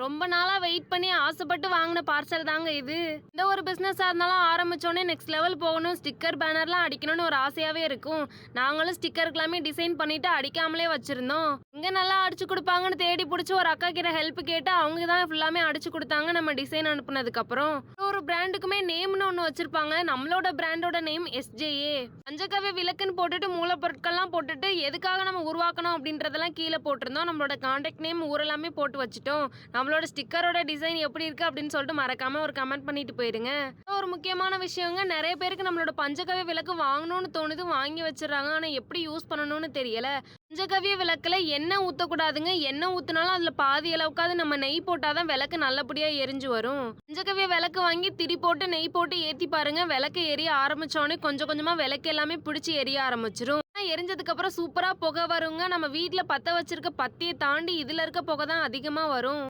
ரொம்ப நாளா வெயிட் பண்ணி ஆசைப்பட்டு வாங்கின பார்சல் தாங்க இது. இந்த ஒரு பிசினஸா இருந்தாலும் ஆரம்பிச்சோடனே நெக்ஸ்ட் லெவல் போகணும், ஸ்டிக்கர் பேனர்லாம் அடிக்கணும்னு ஒரு ஆசையாவே இருக்கும். நாங்களும் ஸ்டிக்கருக்கு எல்லாமே டிசைன் பண்ணிட்டு அடிக்காமலே வச்சிருந்தோம். இங்க நல்லா அடிச்சு கொடுப்பாங்கன்னு தேடி பிடிச்சி ஒரு அக்கா கிட்ட ஹெல்ப் கேட்டு அவங்க தான் ஃபுல்லாமே அடிச்சு கொடுத்தாங்க. நம்ம டிசைன் அனுப்புனதுக்கு அப்புறம் ஒரு பிராண்டுக்குமே நேம்னு ஒன்று வச்சிருப்பாங்க. நம்மளோட பிராண்டோட நேம் SJA. பஞ்சகவ்ய விளக்குன்னு போட்டுட்டு மூலப்பொருட்கள்லாம் போட்டுட்டு எதுக்காக நம்ம உருவாக்கணும் அப்படின்றதெல்லாம் கீழே போட்டிருந்தோம். நம்மளோட கான்டாக்ட் நேம் ஊரெல்லாமே போட்டு வச்சுட்டோம். நம்மளோட ஸ்டிக்கரோட டிசைன் எப்படி இருக்கு அப்படின்னு சொல்லிட்டு மறக்காம ஒரு கமெண்ட் பண்ணிட்டு போயிருங்க. ஒரு முக்கியமான விஷயங்க, நிறைய பேருக்கு நம்மளோட பஞ்சகவ்ய விளக்கு வாங்கணும்னு தோணுது, வாங்கி வச்சிடறாங்க. ஆனா எப்படி யூஸ் பண்ணணும்னு தெரியல. பஞ்சகவ்ய விளக்குல எண்ணெய் ஊத்தக்கூடாதுங்க. எண்ணெய் ஊத்துனாலும் அதுல பாதி அளவுக்காவது நம்ம நெய் போட்டாதான் விளக்கு நல்லபடியா எரிஞ்சு வரும். பஞ்சகவ்ய விளக்கு வாங்கி திரி போட்டு நெய் போட்டு ஏத்தி பாருங்க, விளக்கு எரிய ஆரம்பிச்சோடனே கொஞ்சம் கொஞ்சமா விளக்கு எல்லாமே பிடிச்சி எரிய ஆரம்பிச்சிரும். எரிஞ்சதுக்கு அப்புறம் சூப்பரா புகை வருங்க. நம்ம வீட்டுல பத்த வச்சிருக்க பத்தியை தாண்டி இதுல இருக்க புகை தான் அதிகமா வரும்.